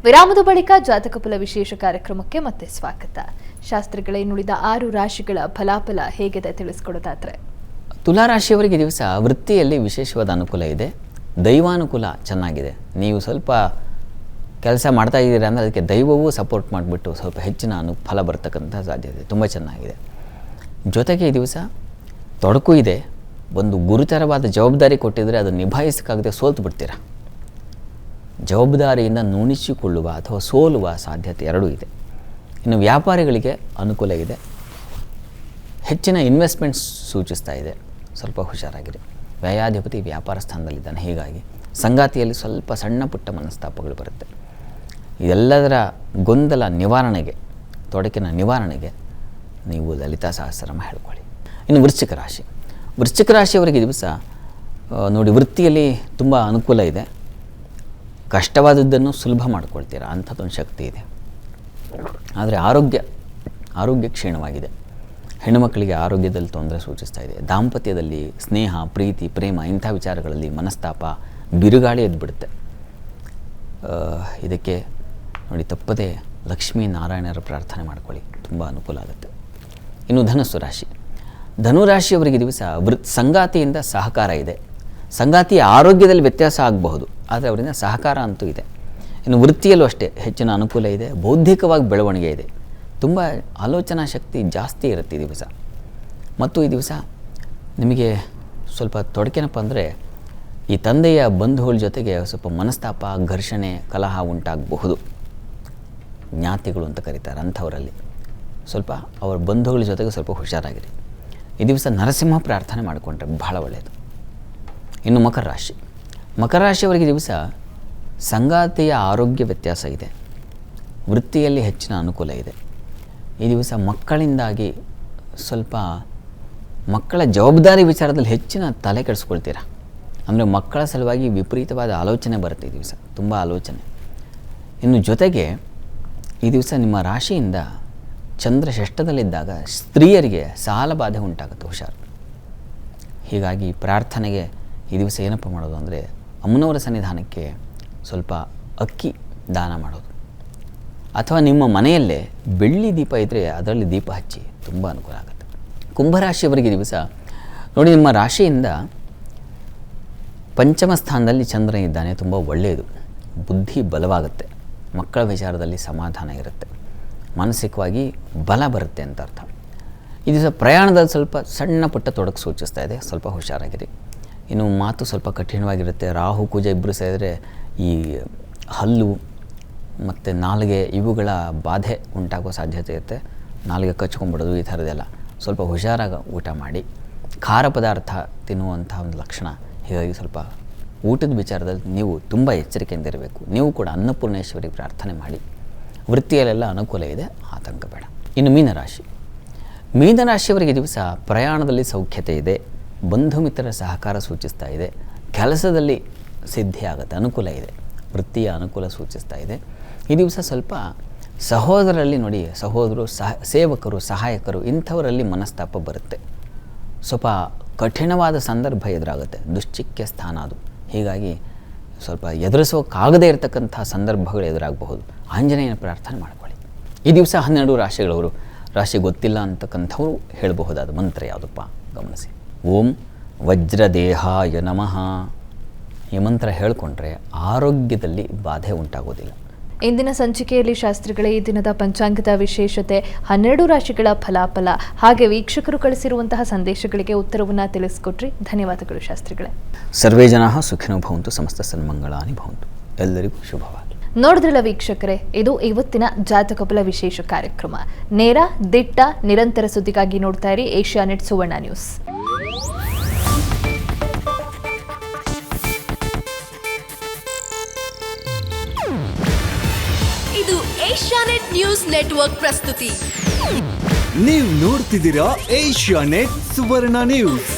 ವಿರಾಮದ ಬಳಿಕ ಜಾತಕ ಫಲ ವಿಶೇಷ ಕಾರ್ಯಕ್ರಮಕ್ಕೆ ಮತ್ತೆ ಸ್ವಾಗತ. ಶಾಸ್ತ್ರಿಗಳೇ, ನುಡಿದ 6 ರಾಶಿಗಳ ಫಲಾಫಲ ಹೇಗಿದೆ ತಿಳಿಸ್ಕೊಡೋದಾದ್ರೆ? ತುಲಾ ರಾಶಿಯವರಿಗೆ ದಿವಸ ವೃತ್ತಿಯಲ್ಲಿ ವಿಶೇಷವಾದ ಅನುಕೂಲ ಇದೆ, ದೈವಾನುಕೂಲ ಚೆನ್ನಾಗಿದೆ. ನೀವು ಸ್ವಲ್ಪ ಕೆಲಸ ಮಾಡ್ತಾ ಇದ್ದೀರಾ ಅಂದರೆ ಅದಕ್ಕೆ ದೈವವೂ ಸಪೋರ್ಟ್ ಮಾಡಿಬಿಟ್ಟು ಸ್ವಲ್ಪ ಹೆಚ್ಚಿನ ಫಲ ಬರ್ತಕ್ಕಂಥ ಸಾಧ್ಯತೆ ತುಂಬ ಚೆನ್ನಾಗಿದೆ. ಜೊತೆಗೆ ಈ ದಿವಸ ತೊಡಕು ಇದೆ. ಒಂದು ಗುರುತರವಾದ ಜವಾಬ್ದಾರಿ ಕೊಟ್ಟಿದ್ದರೆ ಅದನ್ನು ನಿಭಾಯಿಸಕ್ಕಾಗದೆ ಸೋತು ಬಿಡ್ತೀರಾ. ಜವಾಬ್ದಾರಿಯಿಂದ ನುಣಿಸಿಕೊಳ್ಳುವ ಅಥವಾ ಸೋಲುವ ಸಾಧ್ಯತೆ ಎರಡೂ ಇದೆ. ಇನ್ನು ವ್ಯಾಪಾರಿಗಳಿಗೆ ಅನುಕೂಲ ಇದೆ, ಹೆಚ್ಚಿನ ಇನ್ವೆಸ್ಟ್ಮೆಂಟ್ಸ್ ಸೂಚಿಸ್ತಾ ಇದೆ, ಸ್ವಲ್ಪ ಹುಷಾರಾಗಿರಿ. ವ್ಯಯಾಧಿಪತಿ ವ್ಯಾಪಾರ ಸ್ಥಾನದಲ್ಲಿದ್ದಾನೆ, ಹೀಗಾಗಿ ಸಂಗಾತಿಯಲ್ಲಿ ಸ್ವಲ್ಪ ಸಣ್ಣ ಪುಟ್ಟ ಮನಸ್ತಾಪಗಳು ಬರುತ್ತೆ. ಇದೆಲ್ಲದರ ಗೊಂದಲ ನಿವಾರಣೆಗೆ, ತೊಡಕಿನ ನಿವಾರಣೆಗೆ ನೀವು ಲಲಿತಾ ಸಹಸ್ರನಾಮ ಹೇಳ್ಕೊಳ್ಳಿ. ಇನ್ನು ವೃಶ್ಚಿಕ ರಾಶಿಯವರಿಗೆ ದಿವಸ ನೋಡಿ, ವೃತ್ತಿಯಲ್ಲಿ ತುಂಬ ಅನುಕೂಲ ಇದೆ, ಕಷ್ಟವಾದದ್ದನ್ನು ಸುಲಭ ಮಾಡ್ಕೊಳ್ತೀರಾ, ಅಂಥದ್ದೊಂದು ಶಕ್ತಿ ಇದೆ. ಆದರೆ ಆರೋಗ್ಯ ಕ್ಷೀಣವಾಗಿದೆ. ಹೆಣ್ಣುಮಕ್ಕಳಿಗೆ ಆರೋಗ್ಯದಲ್ಲಿ ತೊಂದರೆ ಸೂಚಿಸ್ತಾ ಇದೆ. ದಾಂಪತ್ಯದಲ್ಲಿ ಸ್ನೇಹ, ಪ್ರೀತಿ, ಪ್ರೇಮ ಇಂಥ ವಿಚಾರಗಳಲ್ಲಿ ಮನಸ್ತಾಪ, ಬಿರುಗಾಳಿ ಎದ್ದುಬಿಡುತ್ತೆ. ಇದಕ್ಕೆ ನೋಡಿ, ತಪ್ಪದೇ ಲಕ್ಷ್ಮೀ ನಾರಾಯಣರ ಪ್ರಾರ್ಥನೆ ಮಾಡ್ಕೊಳ್ಳಿ, ತುಂಬ ಅನುಕೂಲ ಆಗುತ್ತೆ. ಇನ್ನು ಧನುರಾಶಿಯವರಿಗೆ ದಿವಸ ಸಂಗಾತಿಯಿಂದ ಸಹಕಾರ ಇದೆ. ಸಂಗಾತಿಯ ಆರೋಗ್ಯದಲ್ಲಿ ವ್ಯತ್ಯಾಸ ಆಗಬಹುದು, ಆದರೆ ಅವರಿಂದ ಸಹಕಾರ ಅಂತೂ ಇದೆ. ಇನ್ನು ವೃತ್ತಿಯಲ್ಲೂ ಅಷ್ಟೇ ಹೆಚ್ಚಿನ ಅನುಕೂಲ ಇದೆ, ಬೌದ್ಧಿಕವಾಗಿ ಬೆಳವಣಿಗೆ ಇದೆ, ತುಂಬ ಆಲೋಚನಾ ಶಕ್ತಿ ಜಾಸ್ತಿ ಇರುತ್ತೆ ಈ ದಿವಸ. ಮತ್ತು ಈ ದಿವಸ ನಿಮಗೆ ಸ್ವಲ್ಪ ತೊಡಕೇನಪ್ಪ ಅಂದರೆ, ಈ ತಂದೆಯ ಬಂಧುಗಳ ಜೊತೆಗೆ ಸ್ವಲ್ಪ ಮನಸ್ತಾಪ, ಘರ್ಷಣೆ, ಕಲಹ ಉಂಟಾಗಬಹುದು. ಜ್ಞಾತಿಗಳು ಅಂತ ಕರೀತಾರೆ, ಅಂಥವರಲ್ಲಿ ಸ್ವಲ್ಪ ಅವರ ಬಂಧುಗಳ ಜೊತೆಗೆ ಸ್ವಲ್ಪ ಹುಷಾರಾಗಿರಿ. ಈ ದಿವಸ ನರಸಿಂಹ ಪ್ರಾರ್ಥನೆ ಮಾಡಿಕೊಂಡ್ರೆ ಬಹಳ ಒಳ್ಳೆಯದು. ಇನ್ನು ಮಕರ ರಾಶಿಯವರಿಗೆ ದಿವಸ ಸಂಗಾತಿಯ ಆರೋಗ್ಯ ವ್ಯತ್ಯಾಸ ಇದೆ, ವೃತ್ತಿಯಲ್ಲಿ ಹೆಚ್ಚಿನ ಅನುಕೂಲ ಇದೆ. ಈ ದಿವಸ ಮಕ್ಕಳಿಂದಾಗಿ ಸ್ವಲ್ಪ ಮಕ್ಕಳ ಜವಾಬ್ದಾರಿ ವಿಚಾರದಲ್ಲಿ ಹೆಚ್ಚಿನ ತಲೆ ಕೆಡಿಸ್ಕೊಳ್ತೀರ. ಅಂದರೆ ಮಕ್ಕಳ ಸಲುವಾಗಿ ವಿಪರೀತವಾದ ಆಲೋಚನೆ ಬರುತ್ತೆ ಈ ದಿವಸ, ತುಂಬ ಆಲೋಚನೆ. ಇನ್ನು ಜೊತೆಗೆ ಈ ದಿವಸ ನಿಮ್ಮ ರಾಶಿಯಿಂದ ಚಂದ್ರ ಷಷ್ಠದಲ್ಲಿದ್ದಾಗ ಸ್ತ್ರೀಯರಿಗೆ ಸಾಲ ಬಾಧೆ ಉಂಟಾಗುತ್ತೆ, ಹುಷಾರು. ಹೀಗಾಗಿ ಪ್ರಾರ್ಥನೆಗೆ ಈ ದಿವಸ ಏನಪ್ಪ ಮಾಡೋದು ಅಂದರೆ, ಅಮ್ಮನವರ ಸನ್ನಿಧಾನಕ್ಕೆ ಸ್ವಲ್ಪ ಅಕ್ಕಿ ದಾನ ಮಾಡೋದು, ಅಥವಾ ನಿಮ್ಮ ಮನೆಯಲ್ಲೇ ಬೆಳ್ಳಿ ದೀಪ ಇದ್ದರೆ ಅದರಲ್ಲಿ ದೀಪ ಹಚ್ಚಿ, ತುಂಬ ಅನುಕೂಲ ಆಗುತ್ತೆ. ಕುಂಭರಾಶಿಯವರಿಗೆ ದಿವಸ ನೋಡಿ, ನಿಮ್ಮ ರಾಶಿಯಿಂದ ಪಂಚಮ ಸ್ಥಾನದಲ್ಲಿ ಚಂದ್ರ ಇದ್ದಾನೆ, ತುಂಬ ಒಳ್ಳೆಯದು. ಬುದ್ಧಿ ಬಲವಾಗುತ್ತೆ, ಮಕ್ಕಳ ವಿಚಾರದಲ್ಲಿ ಸಮಾಧಾನ ಇರುತ್ತೆ, ಮಾನಸಿಕವಾಗಿ ಬಲ ಬರುತ್ತೆ ಅಂತ ಅರ್ಥ. ಈ ದಿವಸ ಪ್ರಯಾಣದಲ್ಲಿ ಸ್ವಲ್ಪ ಸಣ್ಣ ಪುಟ್ಟ ತೊಡಕು ಸೂಚಿಸ್ತಾ ಇದೆ, ಸ್ವಲ್ಪ ಹುಷಾರಾಗಿರಿ. ಇನ್ನು ಮಾತು ಸ್ವಲ್ಪ ಕಠಿಣವಾಗಿರುತ್ತೆ. ರಾಹು ಕುಜ ಇಬ್ಬರು ಸೇರಿದರೆ ಈ ಹಲ್ಲು ಮತ್ತು ನಾಲಿಗೆ ಇವುಗಳ ಬಾಧೆ ಉಂಟಾಗೋ ಸಾಧ್ಯತೆ ಇರುತ್ತೆ. ನಾಲಿಗೆ ಕಚ್ಕೊಂಡ್ಬಿಡೋದು, ಈ ಥರದ್ದೆಲ್ಲ ಸ್ವಲ್ಪ ಹುಷಾರಾಗಿ ಊಟ ಮಾಡಿ. ಖಾರ ಪದಾರ್ಥ ತಿನ್ನುವಂಥ ಒಂದು ಲಕ್ಷಣ, ಹೀಗಾಗಿ ಸ್ವಲ್ಪ ಊಟದ ವಿಚಾರದಲ್ಲಿ ನೀವು ತುಂಬ ಎಚ್ಚರಿಕೆಯಿಂದಿರಬೇಕು. ನೀವು ಕೂಡ ಅನ್ನಪೂರ್ಣೇಶ್ವರಿ ಪ್ರಾರ್ಥನೆ ಮಾಡಿ. ವೃತ್ತಿಯಲ್ಲೆಲ್ಲ ಅನುಕೂಲ ಇದೆ, ಆತಂಕ ಬೇಡ. ಇನ್ನು ಮೀನರಾಶಿಯವರಿಗೆ ದಿವಸ ಪ್ರಯಾಣದಲ್ಲಿ ಸೌಖ್ಯತೆ ಇದೆ, ಬಂಧು ಮಿತ್ರರ ಸಹಕಾರ ಸೂಚಿಸ್ತಾ ಇದೆ, ಕೆಲಸದಲ್ಲಿ ಸಿದ್ಧಿ ಆಗುತ್ತೆ, ಅನುಕೂಲ ಇದೆ, ವೃತ್ತಿಯ ಅನುಕೂಲ ಸೂಚಿಸ್ತಾ ಇದೆ. ಈ ದಿವಸ ಸ್ವಲ್ಪ ಸಹೋದರರಲ್ಲಿ ನೋಡಿ, ಸಹೋದರರು, ಸೇವಕರು, ಸಹಾಯಕರು ಇಂಥವರಲ್ಲಿ ಮನಸ್ತಾಪ ಬರುತ್ತೆ. ಸ್ವಲ್ಪ ಕಠಿಣವಾದ ಸಂದರ್ಭ ಎದುರಾಗುತ್ತೆ, ದುಶ್ಚಿಕ್ಯ ಸ್ಥಾನ ಅದು. ಹೀಗಾಗಿ ಸ್ವಲ್ಪ ಎದುರಿಸೋಕ್ಕಾಗದೇ ಇರತಕ್ಕಂಥ ಸಂದರ್ಭಗಳು ಎದುರಾಗಬಹುದು. ಆಂಜನೇಯನ ಪ್ರಾರ್ಥನೆ ಮಾಡ್ಕೊಳ್ಳಿ. ಈ ದಿವಸ 12 ರಾಶಿಗಳವರು, ರಾಶಿ ಗೊತ್ತಿಲ್ಲ ಅಂತಕ್ಕಂಥವ್ರು ಹೇಳಬಹುದಾದ ಮಂತ್ರ ಯಾವುದಪ್ಪ ಗಮನಿಸಿ. ಓಂ ವಜ್ರದೇಹಾಯ ನಮಃ. ಈ ಮಂತ್ರ ಹೇಳಿಕೊಂಡ್ರೆ ಆರೋಗ್ಯದಲ್ಲಿ ಬಾಧೆ ಉಂಟಾಗೋದಿಲ್ಲ. ಇಂದಿನ ಸಂಚಿಕೆಯಲ್ಲಿ ಶಾಸ್ತ್ರಿಗಳೇ ಈ ದಿನದ ಪಂಚಾಂಗದ ವಿಶೇಷತೆ, 12 ರಾಶಿಗಳ ಫಲಾಫಲ, ಹಾಗೆ ವೀಕ್ಷಕರು ಕಳಿಸಿರುವಂತಹ ಸಂದೇಶಗಳಿಗೆ ಉತ್ತರವನ್ನು ತಿಳಿಸ್ಕೊಟ್ರಿ. ಧನ್ಯವಾದಗಳು ಶಾಸ್ತ್ರಿಗಳೇ. ಸರ್ವೇ ಜನಾಃ ಸುಖಿನೋ ಭವಂತು, ಸಮಸ್ತ ಸನ್ಮಂಗಳಾನಿ ಭವಂತು. ಎಲ್ಲರಿಗೂ ಶುಭವಾಗಿ. ನೋಡಿದ್ರಲ್ಲ ವೀಕ್ಷಕರೇ, ಇದು ಇವತ್ತಿನ ಜಾತಕ ಫಲ ವಿಶೇಷ ಕಾರ್ಯಕ್ರಮ. ನೇರ, ದಿಟ್ಟ, ನಿರಂತರ ಸುದ್ದಿಗಾಗಿ ನೋಡ್ತಾ ಇರಿ ಏಷ್ಯಾನೆಟ್ ಸುವರ್ಣ ನ್ಯೂಸ್. ಇದು ಏಷ್ಯಾನೆಟ್ ನ್ಯೂಸ್ ನೆಟ್ವರ್ಕ್ ಪ್ರಸ್ತುತಿ. ನೀವು ನೋಡ್ತಿದ್ದೀರಾ ಏಷ್ಯಾನೆಟ್ ಸುವರ್ಣ ನ್ಯೂಸ್.